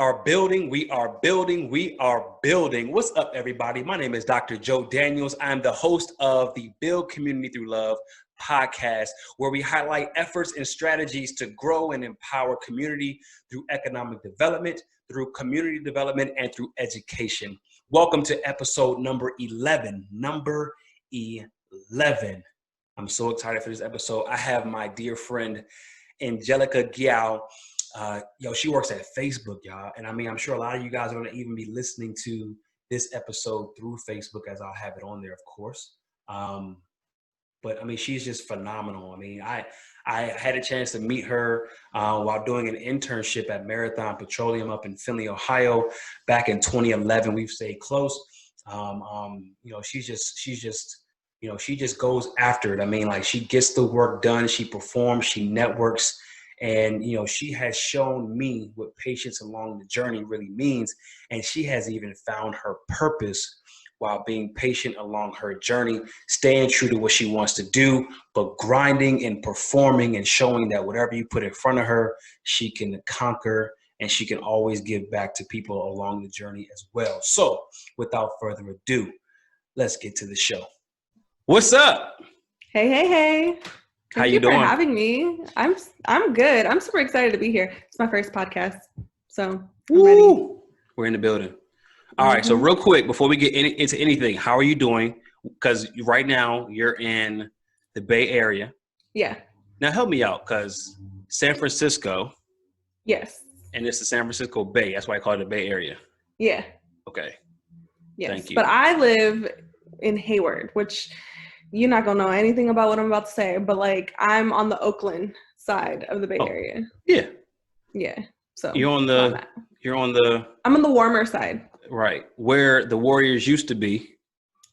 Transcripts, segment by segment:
are building. We are building. We are building. What's up, everybody? My name is Dr. Joe Daniels. I'm the host of the Build Community Through Love podcast, where we highlight efforts and strategies to grow and empower community through economic development, through community development, and through education. Welcome to episode number 11. Number 11. I'm so excited for this episode. I have my dear friend, Angelica Guiao. She works at Facebook, y'all. And I mean, I'm sure a lot of you guys are going to even be listening to this episode through Facebook, as I'll have it on there, of course. But I mean, she's just phenomenal. I mean, I had a chance to meet her while doing an internship at Marathon Petroleum up in Findlay, Ohio, back in 2011. We've stayed close. She just goes after it. I mean, like, she gets the work done. She performs. She networks. And, she has shown me what patience along the journey really means. And she has even found her purpose while being patient along her journey, staying true to what she wants to do, but grinding and performing and showing that whatever you put in front of her, she can conquer, and she can always give back to people along the journey as well. So without further ado, let's get to the show. What's up? Hey. How you doing? Thank you for having me. I'm good. I'm super excited to be here. It's my first podcast, so I'm ready. We're in the building. All right. So real quick, before we get into anything, how are you doing? Because right now you're in the Bay Area. Yeah. Now help me out, because San Francisco. Yes. And it's the San Francisco Bay. That's why I call it the Bay Area. Yeah. Okay. Yes. Thank you. But I live in Hayward, which you're not going to know anything about what I'm about to say, but like, I'm on the Oakland side of the Bay Area. Yeah. Yeah. So I'm on the warmer side. Right. Where the Warriors used to be.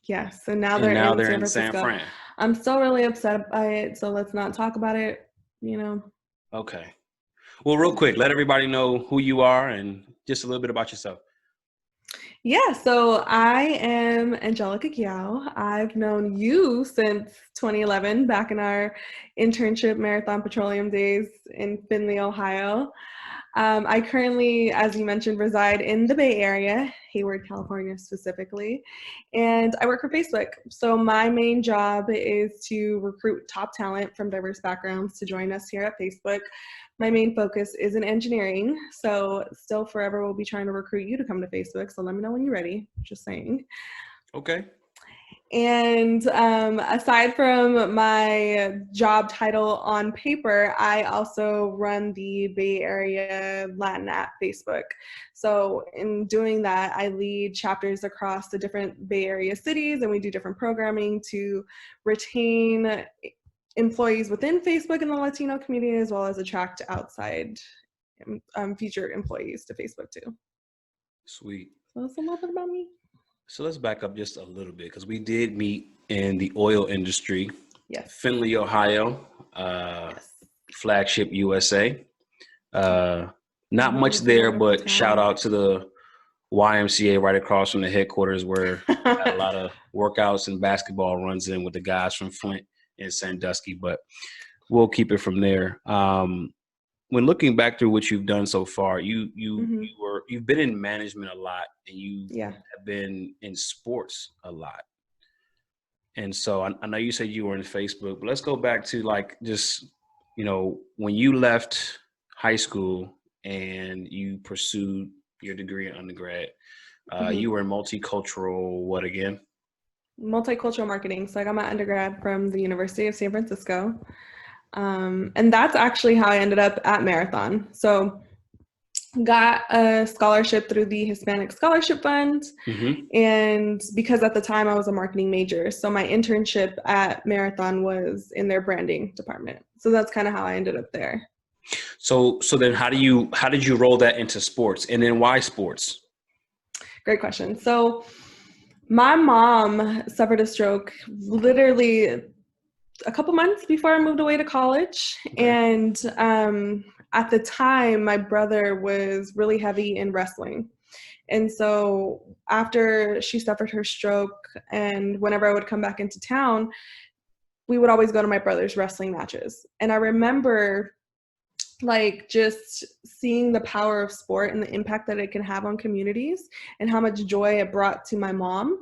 Yes. And now they're in San Fran. I'm still really upset by it. So let's not talk about it, Okay. Well, real quick, let everybody know who you are and just a little bit about yourself. Yeah, so I am Angelica Guiao. I've known you since 2011, back in our internship Marathon Petroleum days in Findlay, Ohio. I currently, as you mentioned, reside in the Bay Area, Hayward, California specifically, and I work for Facebook. So my main job is to recruit top talent from diverse backgrounds to join us here at Facebook. My main focus is in engineering, so still forever we'll be trying to recruit you to come to Facebook, so let me know when you're ready, just saying. Okay. And aside from my job title on paper, I also run the Bay Area Latin at Facebook. So in doing that, I lead chapters across the different Bay Area cities, and we do different programming to retain employees within Facebook and the Latino community, as well as attract outside future employees to Facebook too. Sweet. So that's a little bit about me. So let's back up just a little bit, because we did meet in the oil industry. Yes. Findlay, Ohio, yes. Flagship USA. Not much there, but shout out to the YMCA right across from the headquarters, where a lot of workouts and basketball runs in with the guys from Flint and Sandusky, but we'll keep it from there. When looking back through what you've done so far, you've been in management a lot, and you have been in sports a lot. And so I know you said you were in Facebook, but let's go back to when you left high school and you pursued your degree in undergrad, you were in multicultural, what again? Multicultural marketing. So I got my undergrad from the University of San Francisco. And that's actually how I ended up at Marathon. So got a scholarship through the Hispanic Scholarship Fund. And because at the time I was a marketing major, so my internship at Marathon was in their branding department. So that's kind of how I ended up there. So then how did you roll that into sports, and then why sports? Great question. So my mom suffered a stroke literally a couple months before I moved away to college. Okay. And at the time, my brother was really heavy in wrestling. And so after she suffered her stroke, and whenever I would come back into town, we would always go to my brother's wrestling matches. And I remember like just seeing the power of sport and the impact that it can have on communities and how much joy it brought to my mom.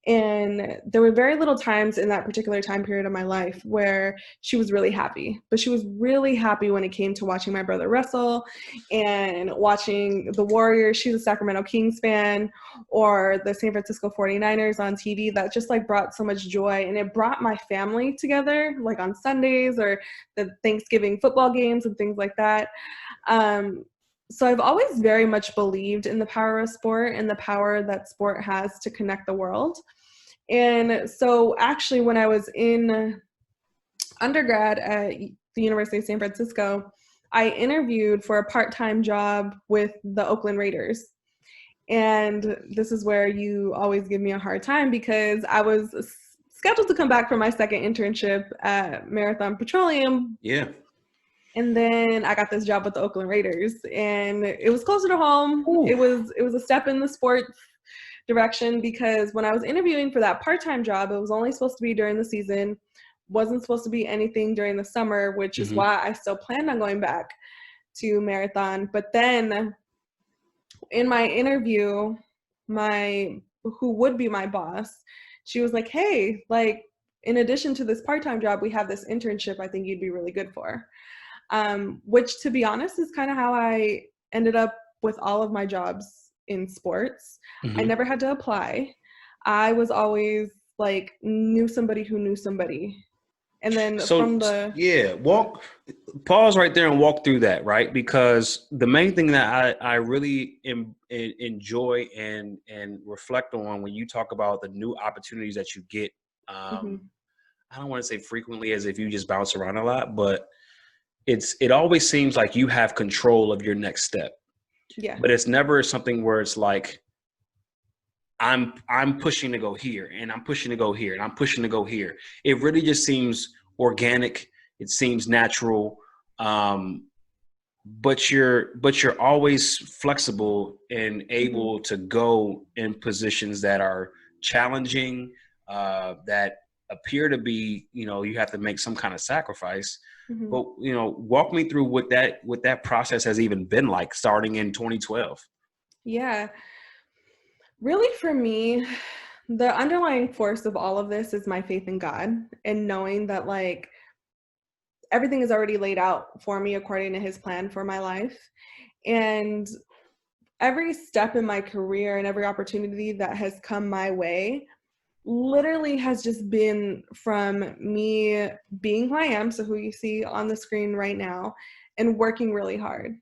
And there were very little times in that particular time period of my life where she was really happy, but she was really happy when it came to watching my brother wrestle and watching the Warriors. She's a Sacramento Kings fan, or the San Francisco 49ers on TV. That just like brought so much joy, and it brought my family together, like on Sundays or the Thanksgiving football games and things like that. So I've always very much believed in the power of sport and the power that sport has to connect the world. And so actually when I was in undergrad at the University of San Francisco, I interviewed for a part-time job with the Oakland Raiders. And this is where you always give me a hard time, because I was scheduled to come back for my second internship at Marathon Petroleum. Yeah. And then I got this job with the Oakland Raiders, and it was closer to home. Ooh. It was a step in the sports direction, because when I was interviewing for that part-time job, it was only supposed to be during the season, wasn't supposed to be anything during the summer, which is why I still planned on going back to Marathon. But then in my interview, who would be my boss, she was like, hey, like, in addition to this part-time job, we have this internship I think you'd be really good for. Which, to be honest, is kind of how I ended up with all of my jobs in sports. I never had to apply. I was always like, knew somebody who knew somebody. And then pause right there and walk through that, right? Because the main thing that I really enjoy and reflect on when you talk about the new opportunities that you get, I don't want to say frequently as if you just bounce around a lot, but it always seems like you have control of your next step. Yeah. But it's never something where it's like, I'm pushing to go here, and I'm pushing to go here, and I'm pushing to go here. It really just seems organic. It seems natural. But you're always flexible and able to go in positions that are challenging, that appear to be, you have to make some kind of sacrifice. But, walk me through what that process has even been like starting in 2012. Yeah. Really, for me, the underlying force of all of this is my faith in God, and knowing that like everything is already laid out for me according to his plan for my life. And every step in my career and every opportunity that has come my way literally has just been from me being who I am, so who you see on the screen right now, and working really hard.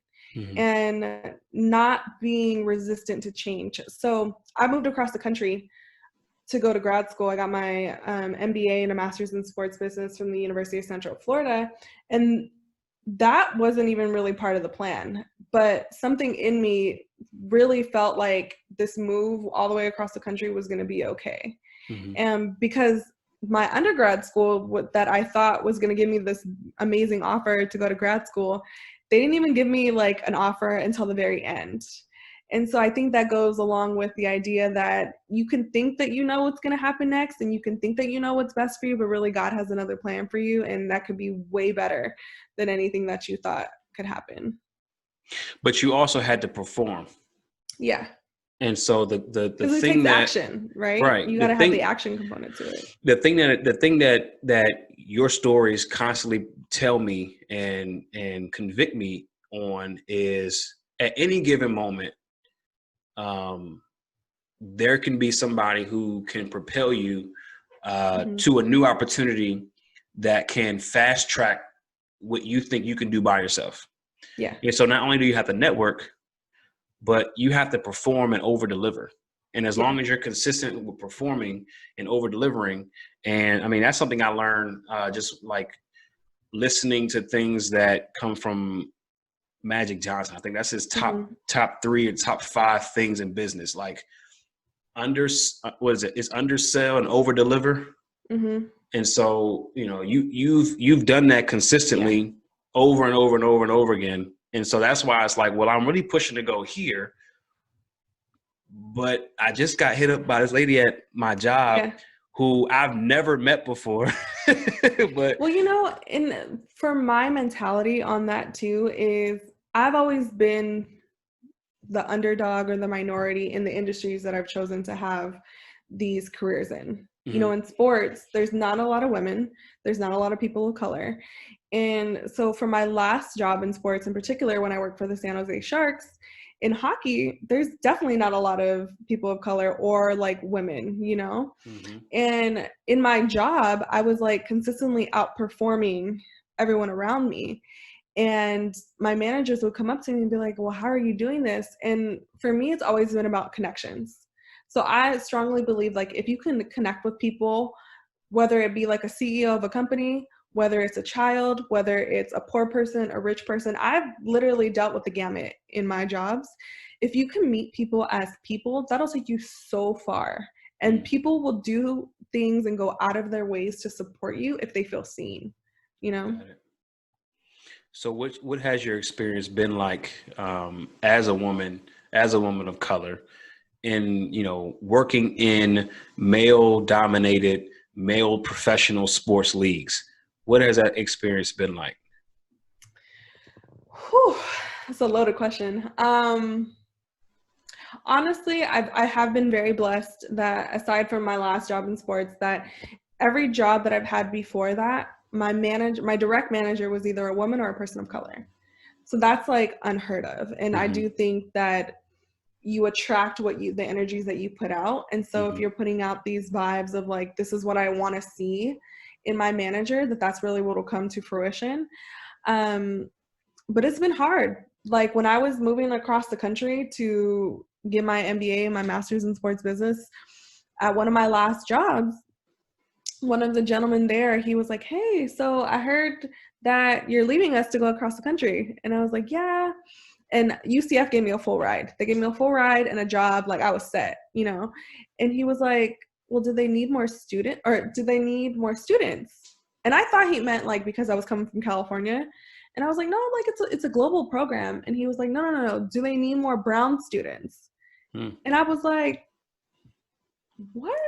And not being resistant to change. So I moved across the country to go to grad school. I got my MBA and a master's in sports business from the University of Central Florida. And that wasn't even really part of the plan. But something in me really felt like this move all the way across the country was going to be okay. And because my undergrad school that I thought was going to give me this amazing offer to go to grad school, they didn't even give me like an offer until the very end. And so I think that goes along with the idea that you can think that you know what's going to happen next, and you can think that you know what's best for you, but really God has another plan for you, and that could be way better than anything that you thought could happen. But you also had to perform. Yeah. And so the thing takes action, right? You got to have the action component to it. The thing that your stories constantly tell me and convict me on is, at any given moment, there can be somebody who can propel you to a new opportunity that can fast track what you think you can do by yourself. Yeah. And so not only do you have to network, but you have to perform and over deliver. And as long as you're consistent with performing and over delivering, and I mean, that's something I learned just like listening to things that come from Magic Johnson. I think that's his top 3 or top 5 things in business. Like it's undersell and over deliver. And so, you've done that consistently over and over and over and over again. And so that's why it's like, well, I'm really pushing to go here, but I just got hit up by this lady at my job who I've never met before. But Well, you know, for my mentality on that too is I've always been the underdog or the minority in the industries that I've chosen to have these careers in. You know, in sports, there's not a lot of women, there's not a lot of people of color. And so for my last job in sports in particular, when I worked for the San Jose Sharks, in hockey, there's definitely not a lot of people of color or like women, you know? And in my job, I was like consistently outperforming everyone around me. And my managers would come up to me and be like, well, how are you doing this? And for me, it's always been about connections. So I strongly believe like if you can connect with people, whether it be like a CEO of a company, whether it's a child, whether it's a poor person, a rich person, I've literally dealt with the gamut in my jobs. If you can meet people as people, that'll take you so far. And people will do things and go out of their ways to support you if they feel seen, you know? Got it. So what has your experience been like as a woman of color in, you know, working in male-dominated, male professional sports leagues? What has that experience been like? Whew, that's a loaded question. Honestly, I have been very blessed that aside from my last job in sports, that every job that I've had before that, my direct manager was either a woman or a person of color. So that's like unheard of. And I do think that you attract the energies that you put out. And so if you're putting out these vibes of like, this is what I want to see in my manager, that's really what will come to fruition. But it's been hard. Like when I was moving across the country to get my MBA and my master's in sports business, at one of my last jobs, one of the gentlemen there, he was like, hey, so I heard that you're leaving us to go across the country. And I was like, yeah. And UCF gave me a full ride. They gave me a full ride and a job. Like I was set, you know? And he was like, well, do they need more students? And I thought he meant like, because I was coming from California. And I was like, no, like it's a global program. And he was like, no. Do they need more brown students? And I was what?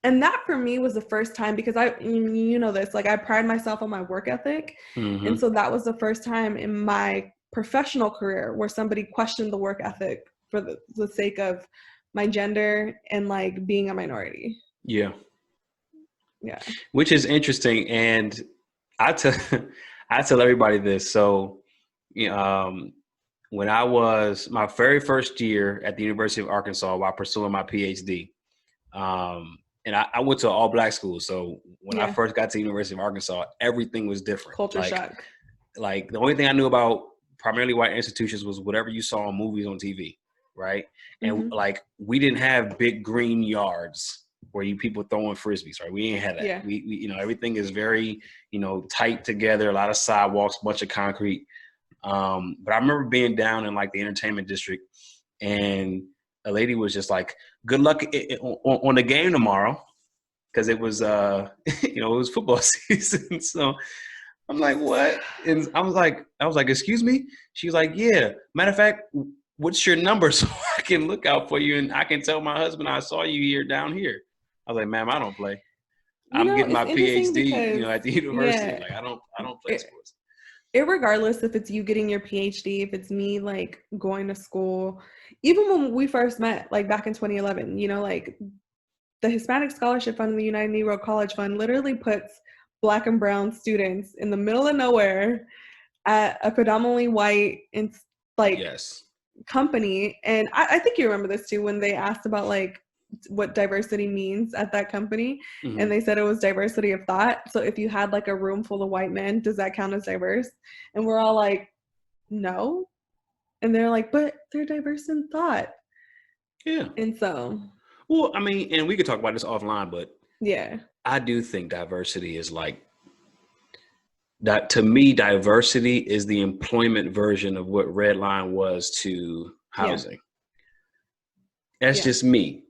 And that for me was the first time, because you know this, like I pride myself on my work ethic. And so that was the first time in my professional career where somebody questioned the work ethic for the sake of my gender and like being a minority. Yeah. Which is interesting. And I tell everybody this. So, when I was my very first year at the University of Arkansas while pursuing my PhD, and I went to an all-black school. So when I first got to the University of Arkansas, everything was different. Culture shock. Like the only thing I knew about primarily white institutions was whatever you saw in movies on TV, right? And like we didn't have big green yards where people throwing frisbees, right? We didn't have that. Yeah. We everything is very, tight together, a lot of sidewalks, bunch of concrete. But I remember being down in like the entertainment district, and a lady was just like, good luck on the game tomorrow. Cause it was, it was football season. So I'm like, what? And I was like, excuse me? She's like, yeah. Matter of fact, what's your number so I can look out for you? And I can tell my husband I saw you down here. I was like, ma'am, I don't play. I'm getting my PhD, at the university. Like I don't play sports. Irregardless if it's you getting your PhD, if it's me like going to school, even when we first met, like back in 2011, like the Hispanic Scholarship Fund and the United Negro College Fund literally puts Black and brown students in the middle of nowhere at a predominantly white and company. And I think you remember this too, when they asked about like what diversity means at that company, and they said it was diversity of thought. So if you had like a room full of white men, does that count as diverse? And we're all like, no. And they're like, but they're diverse in thought. Yeah. And so, well, I mean, and we could talk about this offline, but yeah, I do think diversity is like that. To me, diversity is the employment version of what Redline was to housing. That's just me.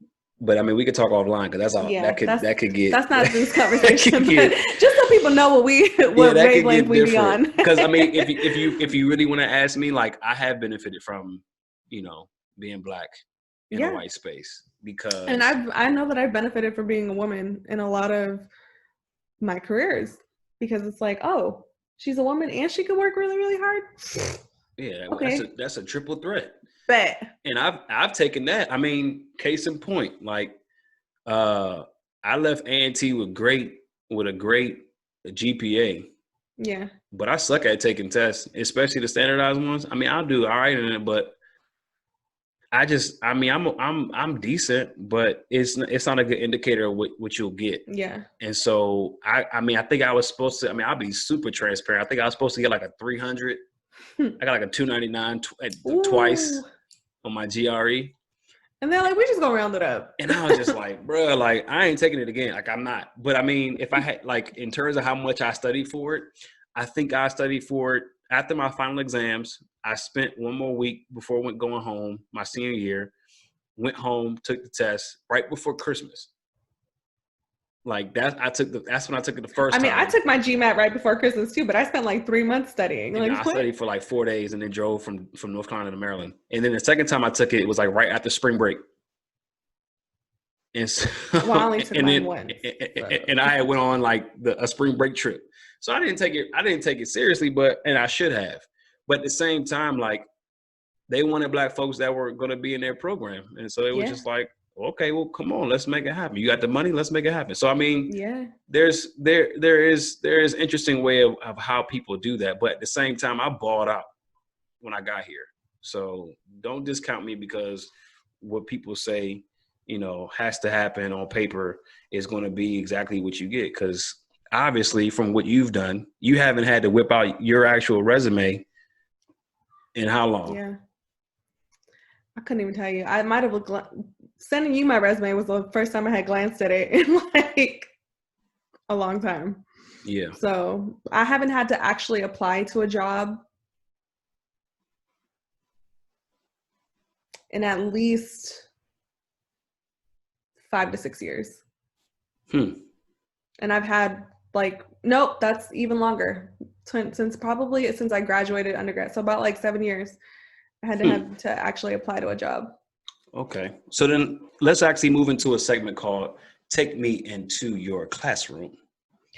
But I mean, we could talk offline because that's all that could get. That's not this conversation, but just so people know what wavelength we be on. Because I mean, if you really want to ask me, like I have benefited from, being Black in a white space. because And I know that I've benefited from being a woman in a lot of my careers, because it's like, oh, she's a woman and she can work really, really hard. yeah, Okay, that's a triple threat. bet. And I've taken that. I mean, case in point, like I left A&T with a great GPA, Yeah, but I suck at taking tests, especially the standardized ones. I mean, I'll do all right in it, but I mean, I'm decent, but it's not a good indicator of what you'll get. yeah. And so I mean, I think I was supposed to. I mean, I'll be super transparent. I think I was supposed to get like a 300. I got like a 299 twice Ooh. on my GRE. And they're like, we just gonna round it up. And I was just like, bro, like I ain't taking it again. Like I'm not. But I mean, if I had like in terms of how much I studied for it, I think I studied for it after my final exams. I spent one more week before going home my senior year. Went home, took the test right before Christmas. Like that, that's when I took it the first I mean, I time. took my GMAT right before Christmas too, but I spent like 3 months studying. And Like, I what? studied for like 4 days and then drove from North Carolina to Maryland. And then the second time I took it, it was like right after spring break. And so, Well, I only took and mine then once. So. and I went on like a spring break trip. So I didn't take it seriously, and I should have. But at the same time, like they wanted Black folks that were going to be in their program, and so it was Yeah, just like, okay, well, come on, let's make it happen. You got the money, let's make it happen. So I mean, yeah. there is interesting way of how people do that, but at the same time, I balled out when I got here. So don't discount me because what people say, has to happen on paper is going to be exactly what you get. Because obviously, from what you've done, you haven't had to whip out your actual resume in how long? Yeah. I couldn't even tell you. I might have sending you my resume was the first time I had glanced at it in like a long time. Yeah. So I haven't had to actually apply to a job in at least 5 to 6 years. And I've had nope, that's even longer. Since I graduated undergrad. So about like 7 years, I had to actually apply to a job. Okay. So then let's actually move into a segment called Take Me Into Your Classroom.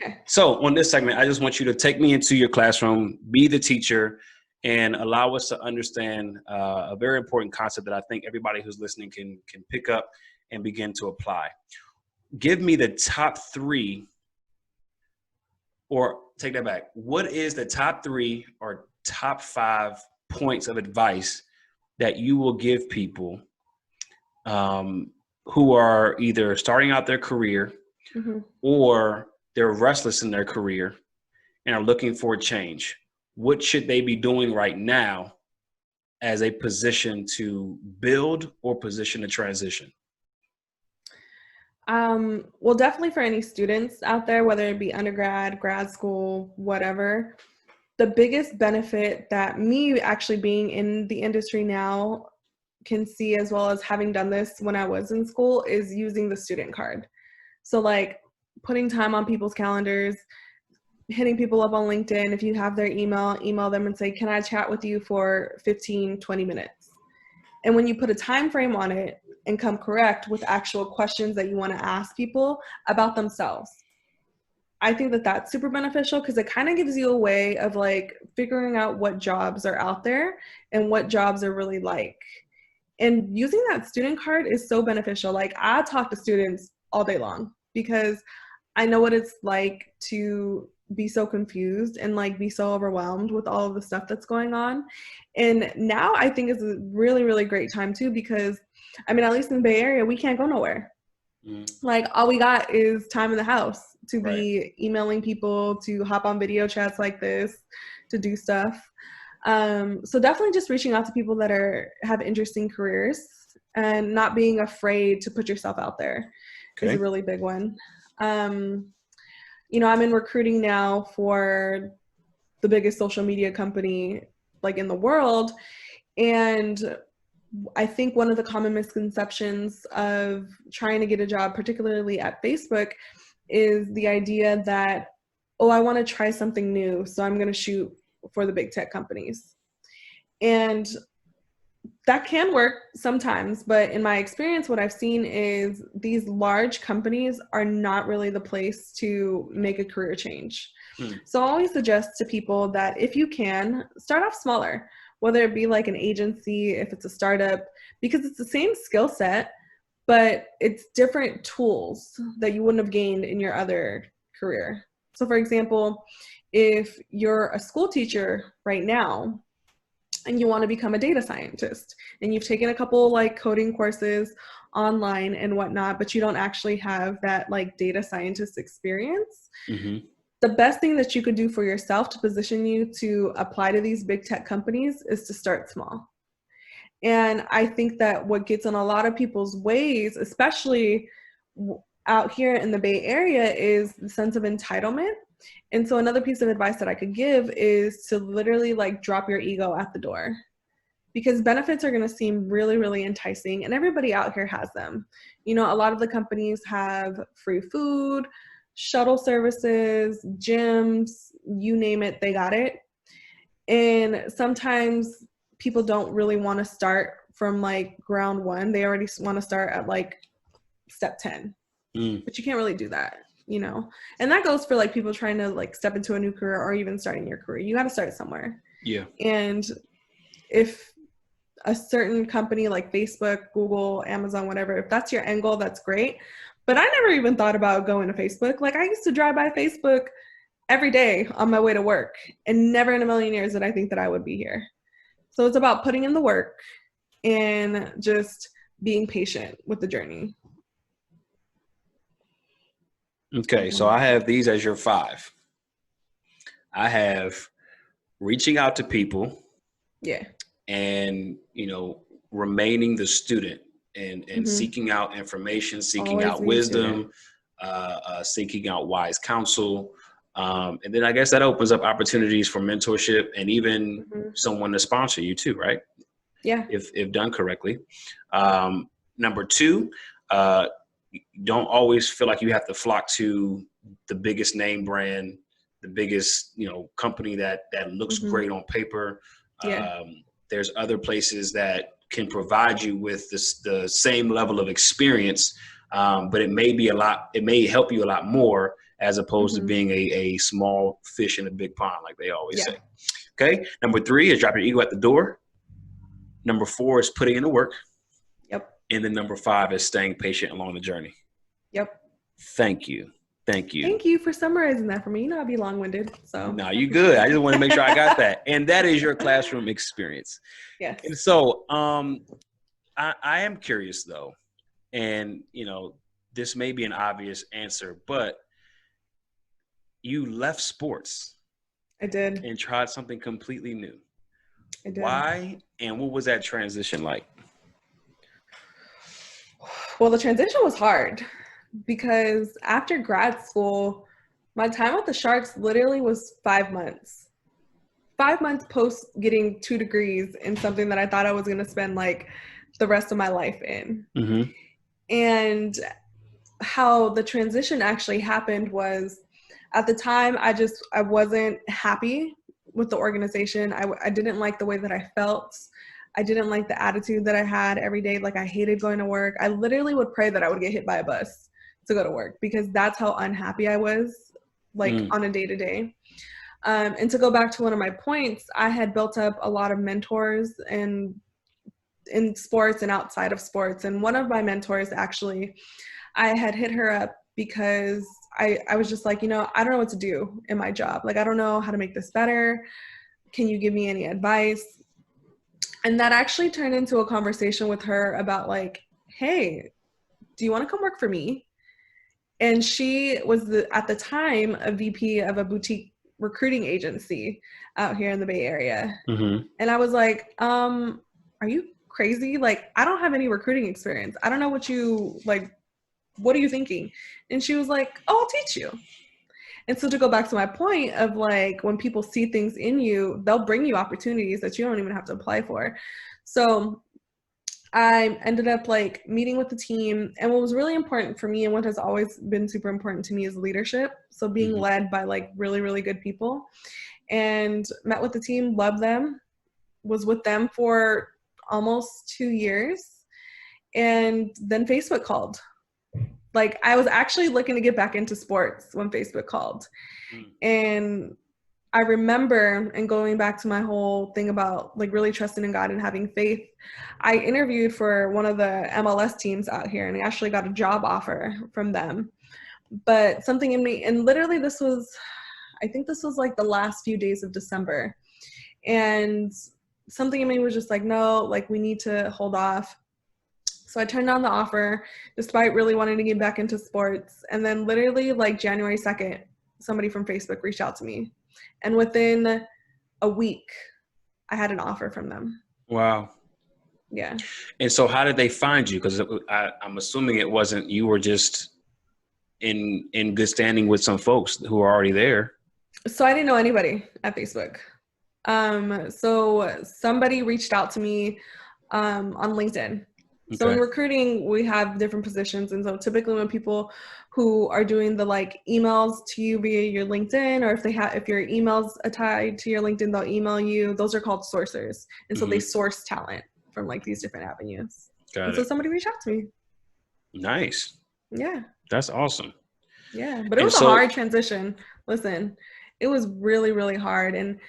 Okay. So on this segment, I just want you to take me into your classroom, be the teacher, and allow us to understand a very important concept that I think everybody who's listening can pick up and begin to apply. Give me the top 3, or take that back. What is the top 3 or top 5 points of advice that you will give people who are either starting out their career or they're restless in their career and are looking for a change? What should they be doing right now as a position to build or position to transition? Well, definitely for any students out there, whether it be undergrad, grad school, whatever, the biggest benefit that me actually being in the industry now can see, as well as having done this when I was in school, is using the student card. So like putting time on people's calendars, hitting people up on LinkedIn. If you have their email them and say, can I chat with you for 15, 20 minutes? And when you put a time frame on it and come correct with actual questions that you want to ask people about themselves, I think that that's super beneficial, because it kind of gives you a way of like figuring out what jobs are out there and what jobs are really like. And using that student card is so beneficial. Like I talk to students all day long because I know what it's like to be so confused and like be so overwhelmed with all of the stuff that's going on. And now I think it's a really, really great time too, because I mean, at least in the Bay Area, we can't go nowhere. Like all we got is time in the house to be emailing people, to hop on video chats like this, to do stuff. So definitely just reaching out to people that have interesting careers and not being afraid to put yourself out there is a really big one. I'm in recruiting now for the biggest social media company like in the world. And I think one of the common misconceptions of trying to get a job, particularly at Facebook, is the idea that, oh, I want to try something new, so I'm going to shoot for the big tech companies. And That can work sometimes, but in my experience, what I've seen is these large companies are not really the place to make a career change. So I always suggest to people that if you can, start off smaller, whether it be like an agency, if it's a startup, because it's the same skill set, but it's different tools that you wouldn't have gained in your other career. So for example, if you're a school teacher right now, and you want to become a data scientist and you've taken a couple like coding courses online and whatnot, but you don't actually have that like data scientist experience, the best thing that you could do for yourself to position you to apply to these big tech companies is to start small. And I think that what gets in a lot of people's ways, especially out here in the Bay Area, is the sense of entitlement. And so another piece of advice that I could give is to literally like drop your ego at the door, because benefits are going to seem really, really enticing, and everybody out here has them. You know, a lot of the companies have free food, shuttle services, gyms, you name it, they got it. And sometimes people don't really want to start from like ground one. They already want to start at like step 10. But you can't really do that, you know? And that goes for like people trying to like step into a new career or even starting your career. You got to start somewhere. Yeah. And if a certain company like Facebook, Google, Amazon, whatever, if that's your end goal, that's great. But I never even thought about going to Facebook. Like I used to drive by Facebook every day on my way to work, and never in a million years did I think that I would be here. So it's about putting in the work and just being patient with the journey. Okay, so I have these as your 5. I have reaching out to people. Yeah. And, you know, remaining the student and seeking out information, seeking Always out be a wisdom, seeking out wise counsel. And then I guess that opens up opportunities for mentorship and even someone to sponsor you too, right? Yeah. If done correctly. Number 2, don't always feel like you have to flock to the biggest name brand, the biggest, you know, company that looks great on paper. Yeah. There's other places that can provide you with the same level of experience, but it may help you a lot more as opposed to being a small fish in a big pond, like they always say. Okay. Number 3 is drop your ego at the door. Number 4 is putting in the work. Yep. And then number 5 is staying patient along the journey. Yep. Thank you. Thank you. Thank you for summarizing that for me. You know, I'd be long-winded. So no, you good. I just want to make sure I got that. And that is your classroom experience. Yes. And so I am curious though, and you know, this may be an obvious answer, but you left sports. I did. And tried something completely new. I did. Why? And what was that transition like? Well, the transition was hard because after grad school, my time with the Sharks literally was 5 months. 5 months post getting 2 degrees in something that I thought I was going to spend like the rest of my life in. And how the transition actually happened was, at the time, I wasn't happy with the organization. I didn't like the way that I felt. I didn't like the attitude that I had every day. Like I hated going to work. I literally would pray that I would get hit by a bus to go to work because that's how unhappy I was, like on a day-to-day. And to go back to one of my points, I had built up a lot of mentors in sports and outside of sports. And one of my mentors, actually, I had hit her up because I was just like, you know, I don't know what to do in my job. Like, I don't know how to make this better. Can you give me any advice? And that actually turned into a conversation with her about like, hey, do you want to come work for me? And she was at the time a VP of a boutique recruiting agency out here in the Bay Area. And I was like, are you crazy? Like, I don't have any recruiting experience. I don't know what are you thinking? And she was like, oh, I'll teach you. And so to go back to my point of like, when people see things in you, they'll bring you opportunities that you don't even have to apply for. So I ended up like meeting with the team, and what was really important for me and what has always been super important to me is leadership. So being led by like really, really good people, and met with the team, loved them, was with them for almost 2 years. And then Facebook called. Like, I was actually looking to get back into sports when Facebook called. And I remember, and going back to my whole thing about like really trusting in God and having faith, I interviewed for one of the MLS teams out here, and I actually got a job offer from them. But something in me, and literally I think this was like the last few days of December, and something in me was just like, no, like we need to hold off. So I turned down the offer despite really wanting to get back into sports. And then literally like January 2nd, somebody from Facebook reached out to me. And within a week, I had an offer from them. Wow. Yeah. And so how did they find you? Because I'm assuming it wasn't, you were just in good standing with some folks who were already there. So I didn't know anybody at Facebook. So somebody reached out to me on LinkedIn. Okay. So in recruiting, we have different positions. And so typically when people who are doing the like emails to you via your LinkedIn, or if your emails are tied to your LinkedIn, they'll email you. Those are called sourcers. And so they source talent from like these different avenues. So somebody reached out to me. Nice. Yeah. That's awesome. Yeah. But it was a hard transition. Listen, it was really, really hard. And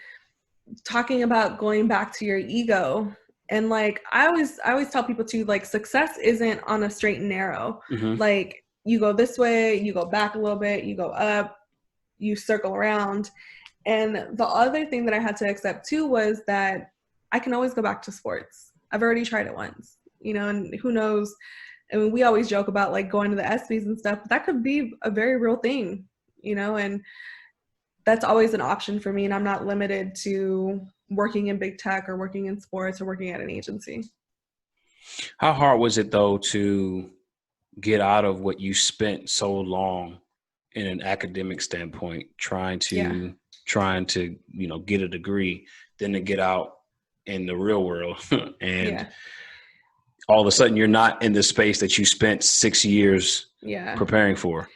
talking about going back to your ego, and like I always tell people too, like success isn't on a straight and narrow. Like you go this way, you go back a little bit, you go up, you circle around. And the other thing that I had to accept too was that I can always go back to sports. I've already tried it once, and who knows? I mean, we always joke about like going to the ESPYs and stuff, but that could be a very real thing, and that's always an option for me. And I'm not limited to working in big tech or working in sports or working at an agency. How hard was it though to get out of what you spent so long in an academic standpoint, trying to get a degree, then to get out in the real world and all of a sudden you're not in the space that you spent 6 years preparing for?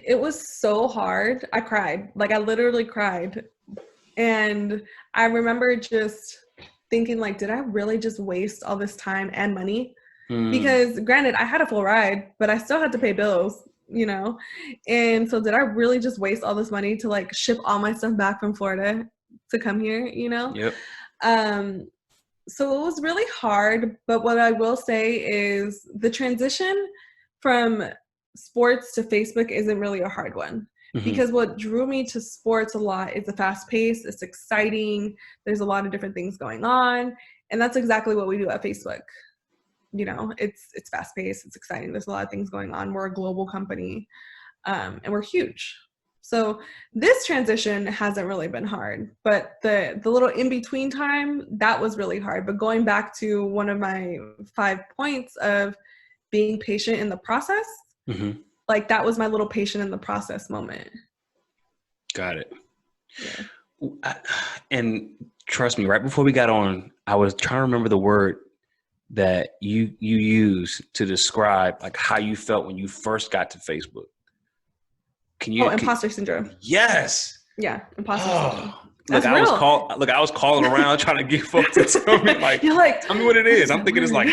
It was so hard. I cried. Like I literally cried. And I remember just thinking like, did I really just waste all this time and money? Because granted, I had a full ride, but I still had to pay bills, And so did I really just waste all this money to like ship all my stuff back from Florida to come here, Yep. So it was really hard. But what I will say is the transition from sports to Facebook isn't really a hard one. Because what drew me to sports a lot is the fast pace. It's exciting. There's a lot of different things going on. And that's exactly what we do at Facebook. It's fast paced. It's exciting. There's a lot of things going on. We're a global company, and we're huge. So this transition hasn't really been hard, but the little in-between time, that was really hard. But going back to one of my 5 points of being patient in the process, like that was my little patient in the process moment. Got it. Yeah. And trust me, right before we got on, I was trying to remember the word that you use to describe like how you felt when you first got to Facebook. Imposter syndrome. Yes. Yeah, imposter syndrome. Look, I was calling around trying to get folks to tell me like, tell me what it is. I'm thinking it's like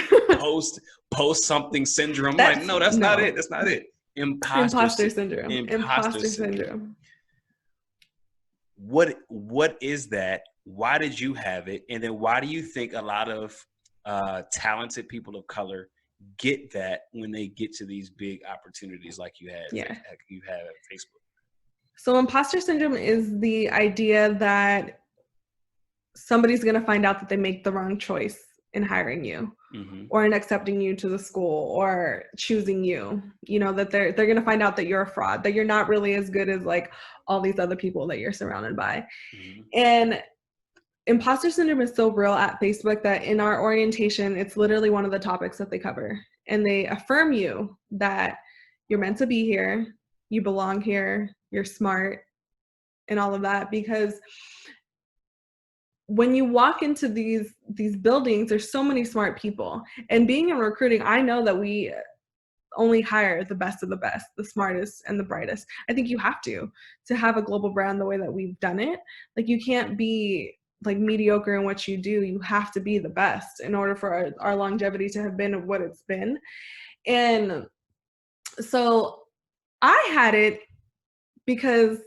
post something syndrome. I'm like, no, that's not it. That's not it. Imposter syndrome. Imposter syndrome. What is that? Why did you have it? And then why do you think a lot of talented people of color get that when they get to these big opportunities like you had at Facebook? So imposter syndrome is the idea that somebody's going to find out that they make the wrong choice in hiring you or in accepting you to the school or choosing you, that they're going to find out that you're a fraud, that you're not really as good as like all these other people that you're surrounded by. And imposter syndrome is so real at Facebook that in our orientation, it's literally one of the topics that they cover. And they affirm you that you're meant to be here, you belong here, you're smart, and all of that. Because when you walk into these buildings, there's so many smart people. And being in recruiting, I know that we only hire the best of the best, the smartest and the brightest. I think you have to have a global brand the way that we've done it. Like you can't be like mediocre in what you do. You have to be the best in order for our longevity to have been what it's been. And so I had it because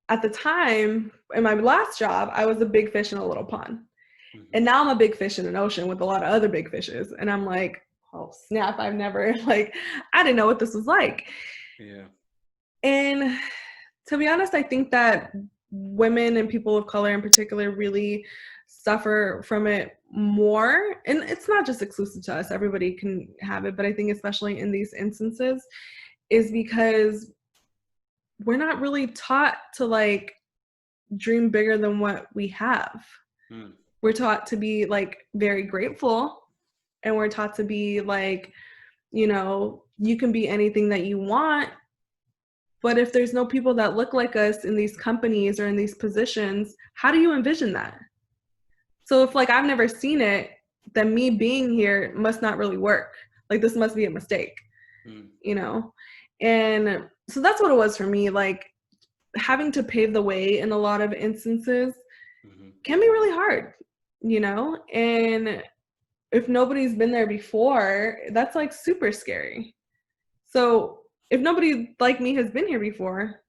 at the time in my last job, I was a big fish in a little pond. And now I'm a big fish in an ocean with a lot of other big fishes. And I'm like, oh snap, I didn't know what this was like. Yeah. And to be honest, I think that women and people of color in particular really suffer from it more. And it's not just exclusive to us, everybody can have it. But I think especially in these instances is because we're not really taught to like dream bigger than what we have. We're taught to be like very grateful, and we're taught to be like, you know, you can be anything that you want. But if there's no people that look like us in these companies or in these positions, how do you envision that? So if like I've never seen it, then me being here must not really work. Like this must be a mistake, you know? And so that's what it was for me. Like having to pave the way in a lot of instances can be really hard, you know? And if nobody's been there before, that's like super scary. So if nobody like me has been here before,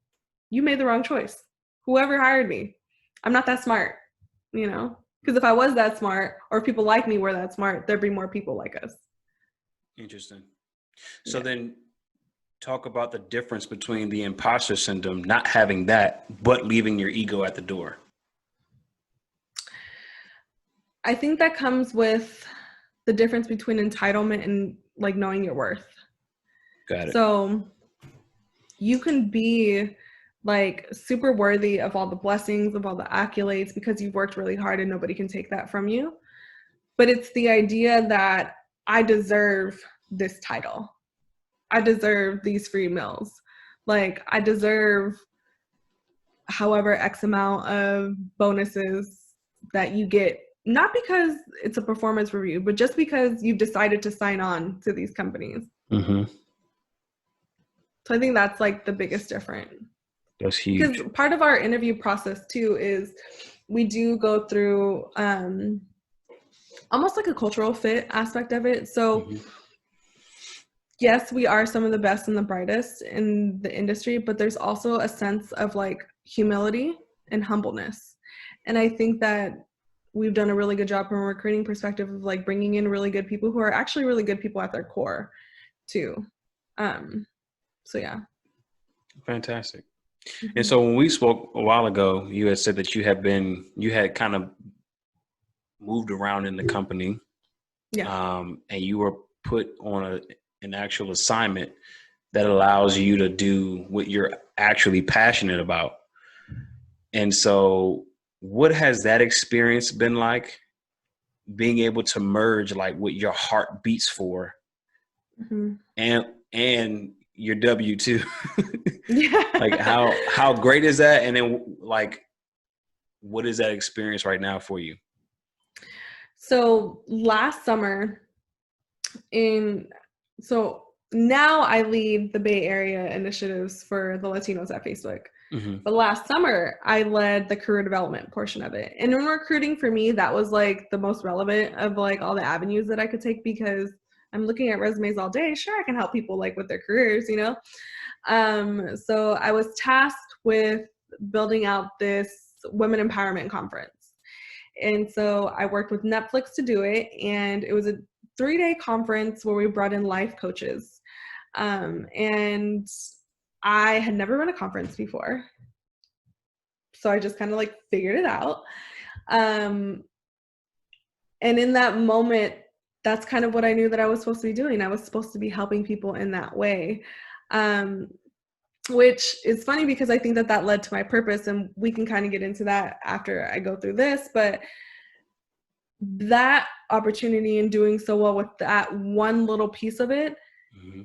you made the wrong choice. Whoever hired me, I'm not that smart, you know? Because if I was that smart, or if people like me were that smart, there'd be more people like us. Interesting. So then talk about the difference between the imposter syndrome, not having that, but leaving your ego at the door. I think that comes with the difference between entitlement and like knowing your worth. Got it. So you can be like super worthy of all the blessings, of all the accolades because you've worked really hard and nobody can take that from you. But it's the idea that I deserve this title. I deserve these free meals. Like I deserve however X amount of bonuses that you get, not because it's a performance review, but just because you've decided to sign on to these companies. So I think that's like the biggest difference. That's huge. Because part of our interview process too is we do go through almost like a cultural fit aspect of it. So yes, we are some of the best and the brightest in the industry, but there's also a sense of like humility and humbleness. And I think that we've done a really good job from a recruiting perspective of like bringing in really good people who are actually really good people at their core too. So yeah. Fantastic. And so when we spoke a while ago, you had said that you had kind of moved around in the company. Yeah. And you were put on an actual assignment that allows you to do what you're actually passionate about. And so what has that experience been like, being able to merge like what your heart beats for and your W-2? Yeah. Like how great is that? And then like, what is that experience right now for you? So last summer so now I lead the Bay Area initiatives for the Latinos at Facebook. But last summer I led the career development portion of it. And in recruiting for me, that was like the most relevant of like all the avenues that I could take because I'm looking at resumes all day. Sure, I can help people like with their careers, you know? So I was tasked with building out this women empowerment conference. And so I worked with Netflix to do it. And it was a 3-day conference where we brought in life coaches. And I had never run a conference before. So I just kind of like figured it out. And in that moment, that's kind of what I knew that I was supposed to be doing. I was supposed to be helping people in that way. Which is funny because I think that led to my purpose, and we can kind of get into that after I go through this, but that opportunity and doing so well with that one little piece of it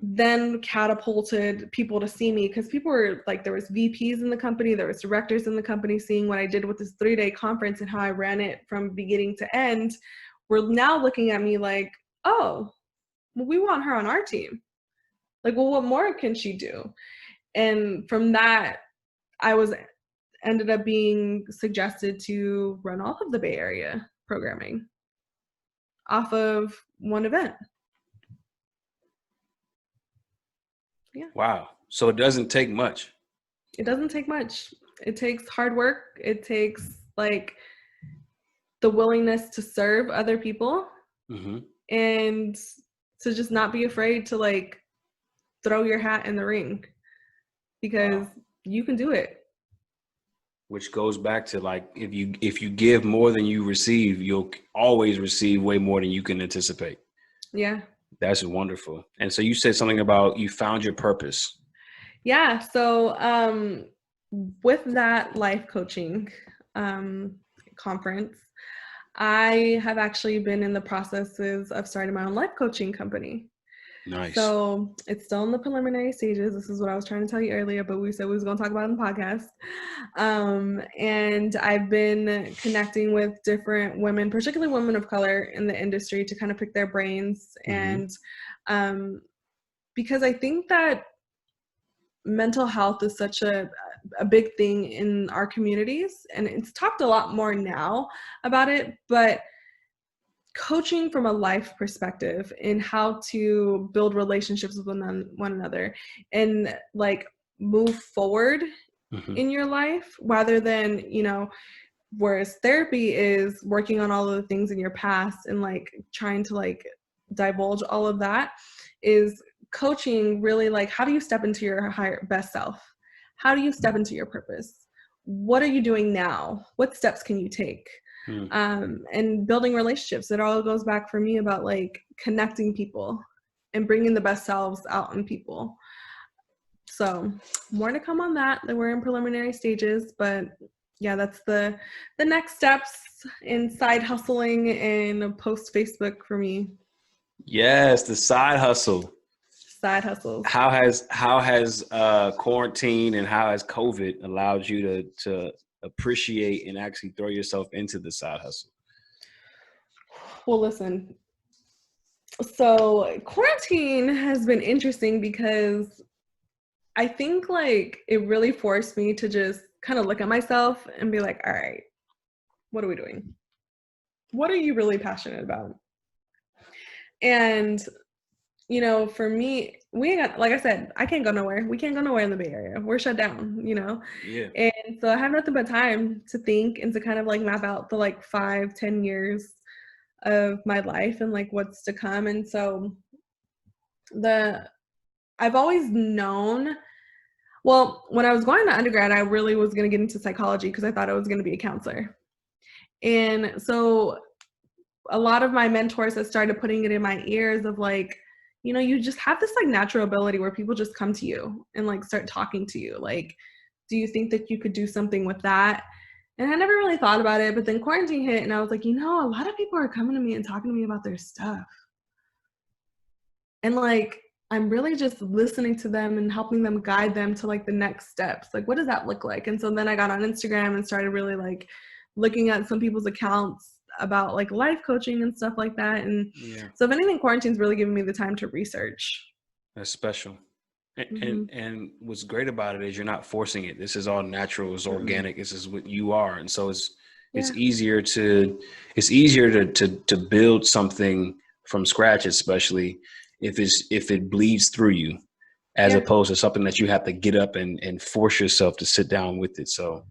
then catapulted people to see me, because people were like, there was VPs in the company, there was directors in the company seeing what I did with this 3-day conference and how I ran it from beginning to end. We're now looking at me like, oh, well, we want her on our team. Like, well, what more can she do? And from that, I was ended up being suggested to run all of the Bay Area programming off of one event. Yeah. Wow. So it doesn't take much. It doesn't take much. It takes hard work. It takes like the willingness to serve other people and to just not be afraid to like throw your hat in the ring, because you can do it. Which goes back to like, if you give more than you receive, you'll always receive way more than you can anticipate. Yeah. That's wonderful. And so you said something about you found your purpose. Yeah. So with that life coaching conference, I have actually been in the processes of starting my own life coaching company. Nice. So it's still in the preliminary stages. This is what I was trying to tell you earlier, but we said we was going to talk about it in the podcast. And I've been connecting with different women, particularly women of color in the industry, to kind of pick their brains. And because I think that mental health is such a big thing in our communities, and it's talked a lot more now about it, but coaching from a life perspective in how to build relationships with one another and like move forward in your life, rather than, you know, whereas therapy is working on all of the things in your past and like trying to like divulge all of that, is coaching really like, how do you step into your higher best self? How do you step into your purpose? What are you doing now? What steps can you take? And building relationships. It all goes back for me about like connecting people and bringing the best selves out in people. So more to come on that. We're in preliminary stages, but yeah, that's the next steps in side hustling and post Facebook for me. Yes, the side hustle. Side hustles. How has quarantine and how has COVID allowed you to appreciate and actually throw yourself into the side hustle? Well, listen. So quarantine has been interesting because I think like it really forced me to just kind of look at myself and be like, all right, what are we doing? What are you really passionate about? And, you know, for me, we ain't got, like I said, I can't go nowhere. We can't go nowhere in the Bay Area. We're shut down, you know? Yeah. And so I have nothing but time to think and to kind of like map out the like 5-10 years of my life and like what's to come. And so I've always known, well, when I was going to undergrad, I really was going to get into psychology because I thought I was going to be a counselor. And so a lot of my mentors have started putting it in my ears of like, you know, you just have this like natural ability where people just come to you and like start talking to you. Like, do you think that you could do something with that? And I never really thought about it, but then quarantine hit and I was like, you know, a lot of people are coming to me and talking to me about their stuff. And like, I'm really just listening to them and helping them guide them to like the next steps. Like, what does that look like? And so then I got on Instagram and started really like looking at some people's accounts about like life coaching and stuff like that. And so if anything, quarantine's really given me the time to research. That's special. And what's great about it is you're not forcing it. This is all natural, it's organic. This is what you are. And so it's easier to build something from scratch, especially if it bleeds through you, as opposed to something that you have to get up and force yourself to sit down with it. So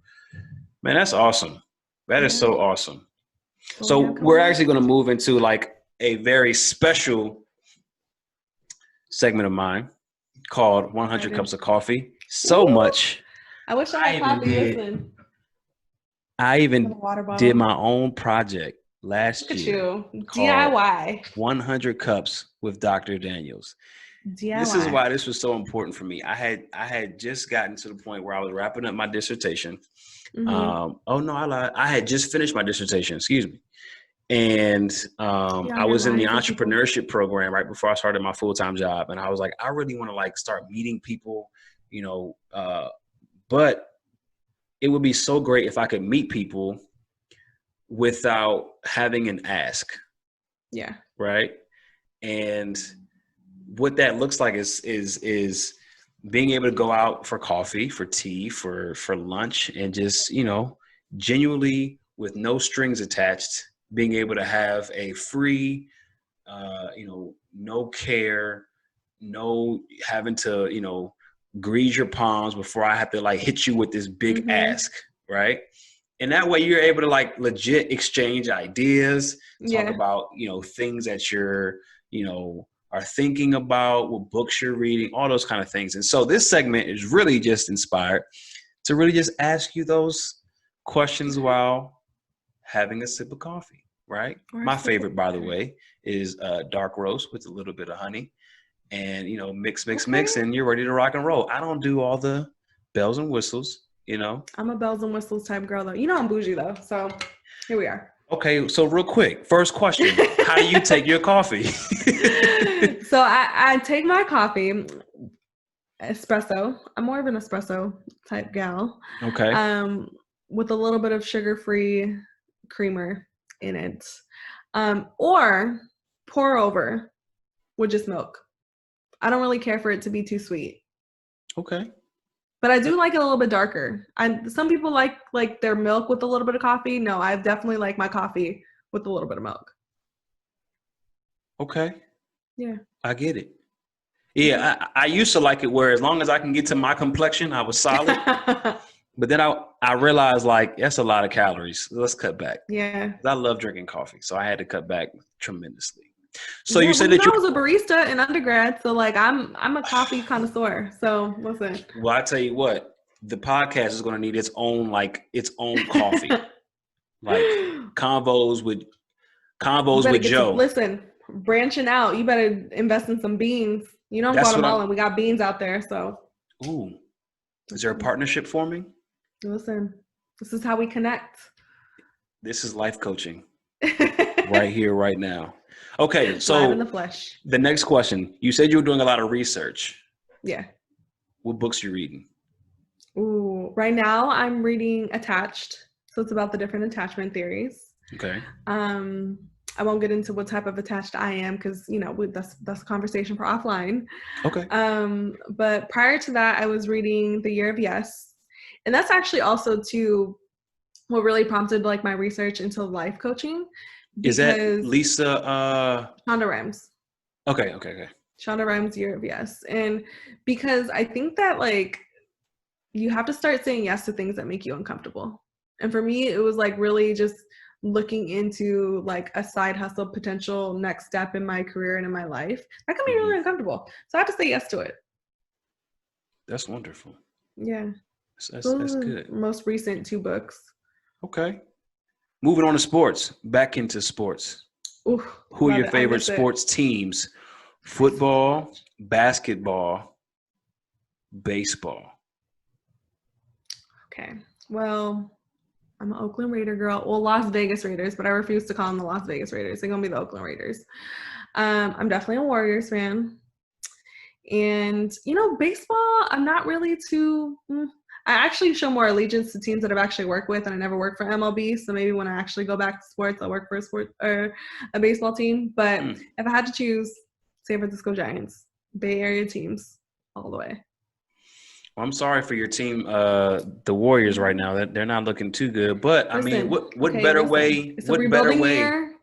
man, that's awesome. That is so awesome. So we're actually going to move into like a very special segment of mine called 100 Cups of Coffee. So much. I wish I had coffee. Listen. I even did my own project last year. DIY. 100 Cups with Dr. Daniels. DIY. This is why this was so important for me. I had just gotten to the point where I was wrapping up my dissertation. I had just finished my dissertation, excuse me. And I was in the entrepreneurship program right before I started my full-time job. And I was like, I really want to like start meeting people, you know, but it would be so great if I could meet people without having an ask. Yeah. Right. And what that looks like is being able to go out for coffee, for tea, for lunch, and just, genuinely with no strings attached, being able to have a free, no care, no having to, grease your palms before I have to like hit you with this big ask, right? And that way you're able to like legit exchange ideas, talk about, things that you're, are thinking about, what books you're reading, all those kind of things. And so this segment is really just inspired to really just ask you those questions while having a sip of coffee, right? My favorite, by the way, is dark roast with a little bit of honey and, mix, and you're ready to rock and roll. I don't do all the bells and whistles, I'm a bells and whistles type girl though. I'm bougie though. So here we are. Okay, so real quick, first question: how do you take your coffee? So I take my coffee espresso. I'm more of an espresso type gal. Okay. With a little bit of sugar-free creamer in it, or pour over with just milk. I don't really care for it to be too sweet. Okay. But I do like it a little bit darker. Some people like their milk with a little bit of coffee. No, I definitely like my coffee with a little bit of milk. Okay. Yeah. I get it. Yeah, I used to like it where as long as I can get to my complexion, I was solid. But then I realized like that's a lot of calories. Let's cut back. Yeah. I love drinking coffee, so I had to cut back tremendously. So you said that I was a barista in undergrad, so like I'm a coffee connoisseur. So listen. Well, I tell you what, the podcast is going to need its own coffee, like convos with Joe. Listen, branching out. You better invest in some beans. I'm Guatemalan. We got beans out there. So. Ooh, is there a partnership forming? Listen, this is how we connect. This is life coaching, right here, right now. Okay, so live in the flesh. The next question. You said you were doing a lot of research. Yeah. What books are you reading? Ooh, right now I'm reading Attached. So it's about the different attachment theories. Okay. I won't get into what type of attached I am because, that's a conversation for offline. Okay. But prior to that, I was reading The Year of Yes. And that's actually also too what really prompted like my research into life coaching. Is that Lisa? Shonda Rhimes. Okay. Shonda Rhimes' Year of Yes. And because I think that like you have to start saying yes to things that make you uncomfortable. And for me, it was like really just looking into like a side hustle potential next step in my career and in my life. That can be really uncomfortable. So I have to say yes to it. That's wonderful. Yeah. That's good. Most recent 2 books. Okay. Moving on to sports. Back into sports. Ooh, who are your favorite sports teams? Football, basketball, baseball. Okay. Well, I'm an Oakland Raider girl. Well, Las Vegas Raiders, but I refuse to call them the Las Vegas Raiders. They're going to be the Oakland Raiders. I'm definitely a Warriors fan. And, baseball, I'm not really too... I actually show more allegiance to teams that I've actually worked with, and I never worked for MLB. So maybe when I actually go back to sports, I'll work for a sport or a baseball team. But if I had to choose, San Francisco Giants, Bay Area teams, all the way. Well, I'm sorry for your team, the Warriors right now. They're not looking too good. But I mean, what better way? It's a rebuilding year.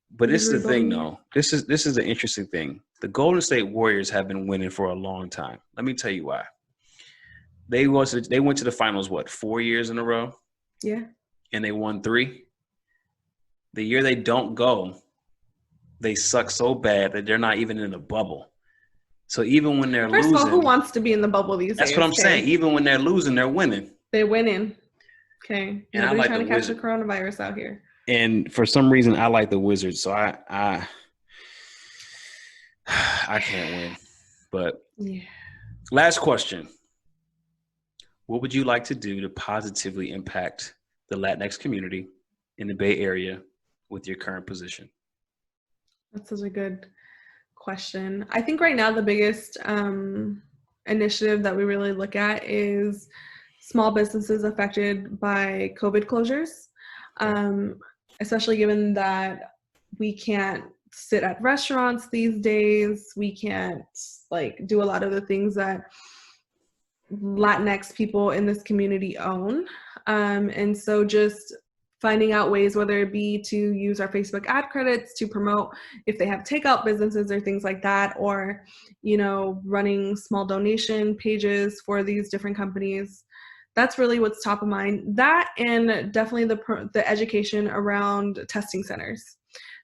But this is the thing, though. This is an interesting thing. The Golden State Warriors have been winning for a long time. Let me tell you why. They went to the finals, 4 years in a row? Yeah. And they won 3. The year they don't go, they suck so bad that they're not even in the bubble. So even when they're losing. First of all, who wants to be in the bubble these days? That's what I'm saying. Even when they're losing, they're winning. They're winning. Okay. And nobody's trying to catch the coronavirus out here. And for some reason, I like the Wizards. So I can't win. But yeah. Last question. What would you like to do to positively impact the Latinx community in the Bay Area with your current position? That's such a good question. I think right now the biggest initiative that we really look at is small businesses affected by COVID closures, especially given that we can't sit at restaurants these days. We can't like do a lot of the things that Latinx people in this community own. And so just finding out ways, whether it be to use our Facebook ad credits to promote if they have takeout businesses or things like that, or, you know, running small donation pages for these different companies. That's really what's top of mind. That and definitely the education around testing centers.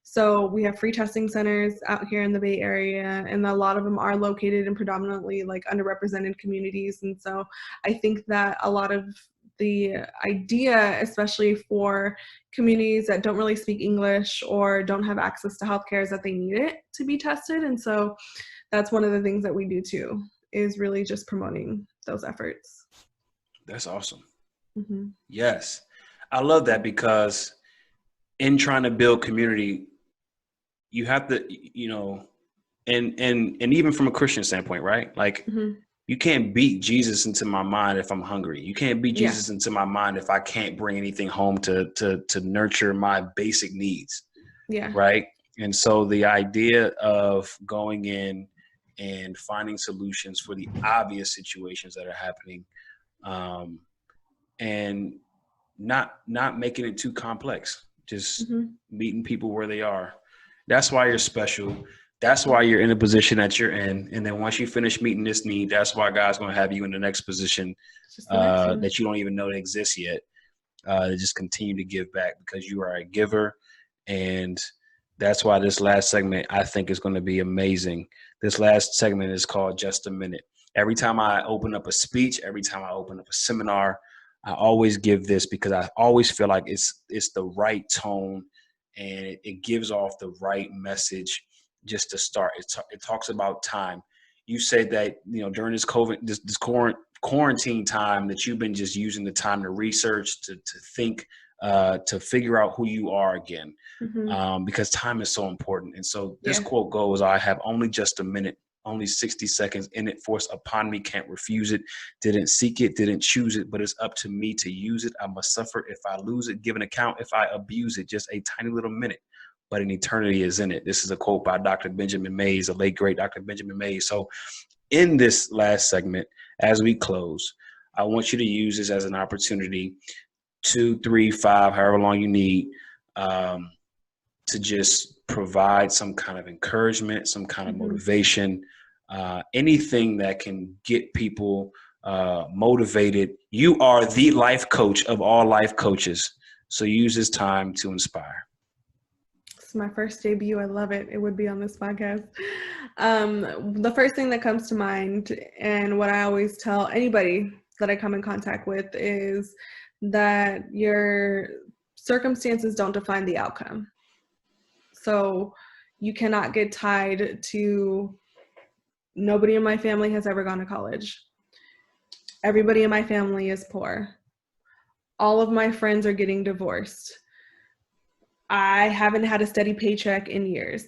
So we have free testing centers out here in the Bay Area, and a lot of them are located in predominantly like underrepresented communities. And so I think that a lot of the idea, especially for communities that don't really speak English or don't have access to healthcare, is that they need it to be tested. And so that's one of the things that we do too, is really just promoting those efforts. That's awesome. Mm-hmm. Yes. I love that, because in trying to build community, you have to, you know, and even from a Christian standpoint, right? Like, Mm-hmm. you can't beat Jesus into my mind if I'm hungry. You can't beat Yeah. Jesus into my mind if I can't bring anything home to nurture my basic needs. Yeah. Right. And so the idea of going in and finding solutions for the obvious situations that are happening, and not making it too complex, just Mm-hmm. meeting people where they are. That's why you're special. That's why you're in the position that you're in. And then once you finish meeting this need, that's why God's going to have you in the next position Just the next one. that you don't even know that exists yet. To just continue to give back, because you are a giver. And that's why this last segment, I think, is going to be amazing. This last segment is called Just a Minute. Every time I open up a speech, every time I open up a seminar, I always give this, because I always feel like it's the right tone, and it gives off the right message just to start. It talks about time. You said that, you know, during this COVID, this quarantine time, that you've been just using the time to research, to think, to figure out who you are again, Mm-hmm. because time is so important. And so this Yeah. quote goes, I have only just a minute, only 60 seconds in it, forced upon me, can't refuse it, didn't seek it, didn't choose it, but it's up to me to use it. I must suffer if I lose it, give an account if I abuse it, just a tiny little minute, but an eternity is in it. This is a quote by Dr. Benjamin Mays, the late great Dr. Benjamin Mays. So in this last segment, as we close, I want you to use this as an opportunity, 2, 3, 5, however long you need, to just provide some kind of encouragement, some kind of Mm-hmm. motivation, anything that can get people motivated. You are the life coach of all life coaches. So use this time to inspire. It's my first debut. I love it. It would be on this podcast. The first thing that comes to mind, and what I always tell anybody that I come in contact with, is that your circumstances don't define the outcome. So you cannot get tied to, nobody in my family has ever gone to college. Everybody in my family is poor. All of my friends are getting divorced. I haven't had a steady paycheck in years.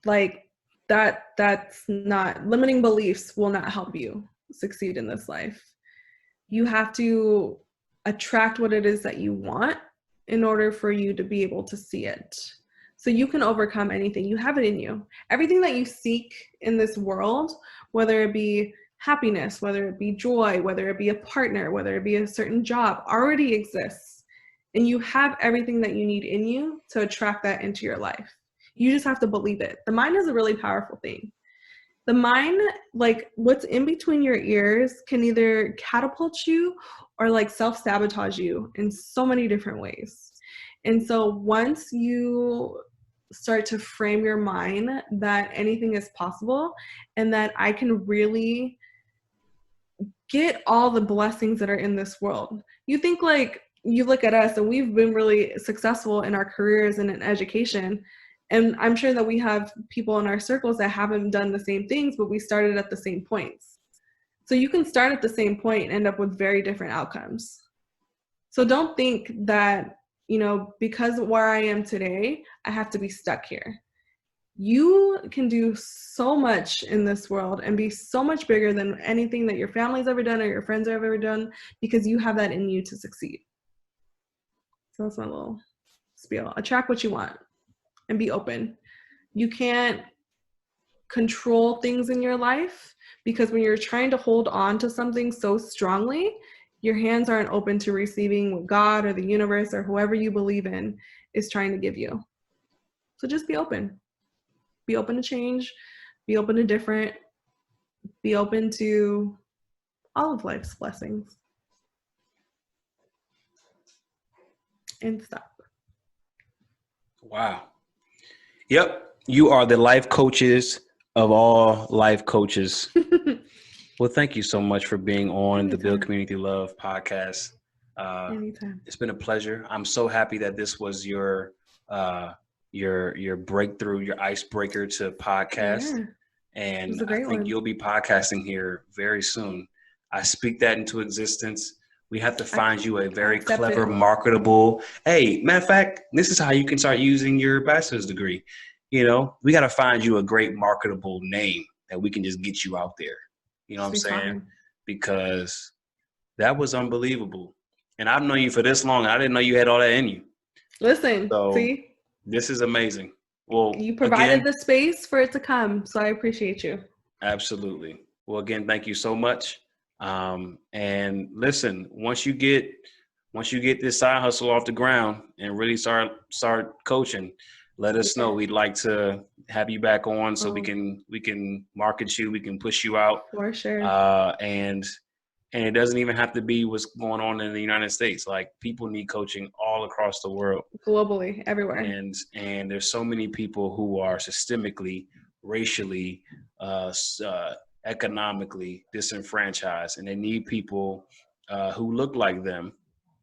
Like, that's not, limiting beliefs will not help you succeed in this life. You have to attract what it is that you want in order for you to be able to see it. So you can overcome anything. You have it in you. Everything that you seek in this world, whether it be happiness, whether it be joy, whether it be a partner, whether it be a certain job, already exists. And you have everything that you need in you to attract that into your life. You just have to believe it. The mind is a really powerful thing. The mind, like what's in between your ears, can either catapult you or like self-sabotage you in so many different ways. And so once you start to frame your mind that anything is possible and that I can really get all the blessings that are in this world. You think, like, you look at us and we've been really successful in our careers and in education. And I'm sure that we have people in our circles that haven't done the same things, but we started at the same points. So you can start at the same point and end up with very different outcomes. So don't think that, you know, because of where I am today, I have to be stuck here. You can do so much in this world and be so much bigger than anything that your family's ever done or your friends have ever done, because you have that in you to succeed. So that's my little spiel. Attract what you want and be open You can't control things in your life, because when you're trying to hold on to something so strongly, your hands aren't open to receiving what God or the universe or whoever you believe in is trying to give you. So just be open. Be open to change. Be open to different. Be open to all of life's blessings. And stop. Wow. Yep. You are the life coaches of all life coaches. Well, thank you so much for being on the Build Community Love podcast. Anytime. It's been a pleasure. I'm so happy that this was your breakthrough, your icebreaker to podcast. Yeah. And I think you'll be podcasting here very soon. I speak that into existence. We have to find you a very clever, marketable. Hey, matter of fact, this is how you can start using your bachelor's degree. You know, we got to find you a great marketable name that we can just get you out there. You know what I'm saying? Because that was unbelievable. And I've known you for this long. I didn't know you had all that in you. Listen, see? This is amazing. Well, you provided the space for it to come, so I appreciate you. Absolutely. Well, again, thank you so much. And listen, once you get this side hustle off the ground and really start coaching, let us know. We'd like to have you back on so we can market you, we can push you out. For sure. And it doesn't even have to be what's going on in the United States. Like, people need coaching all across the world. Globally, everywhere. And there's so many people who are systemically, racially, economically disenfranchised, and they need people who look like them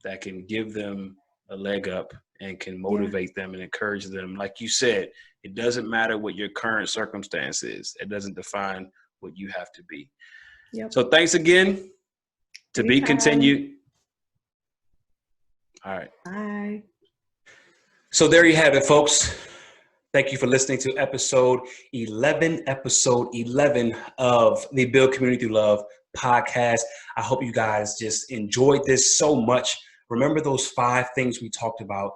that can give them a leg up and can motivate them and encourage them. Like you said, it doesn't matter what your current circumstance is. It doesn't define what you have to be. Yep. So thanks again. To be continued. All right. Bye. So there you have it, folks. Thank you for listening to episode 11 of the Build Community Through Love podcast. I hope you guys just enjoyed this so much. Remember those 5 things we talked about,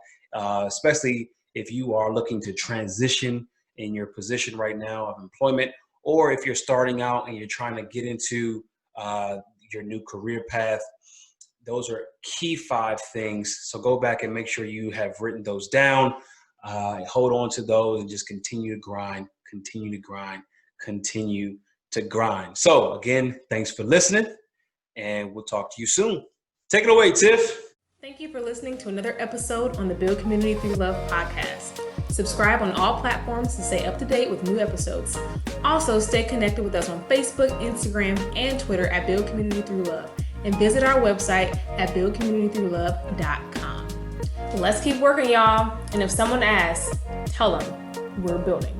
especially if you are looking to transition in your position right now of employment, or if you're starting out and you're trying to get into your new career path. Those are key 5 things. So go back and make sure you have written those down. Hold on to those and just continue to grind, continue to grind, continue to grind. So again, thanks for listening, and we'll talk to you soon. Take it away, Tiff. Thank you for listening to another episode on the Build Community Through Love podcast. Subscribe on all platforms to stay up to date with new episodes. Also, stay connected with us on Facebook, Instagram, and Twitter at Build Community Through Love, and visit our website at buildcommunitythroughLove.com. Let's keep working, y'all. And if someone asks, tell them we're building.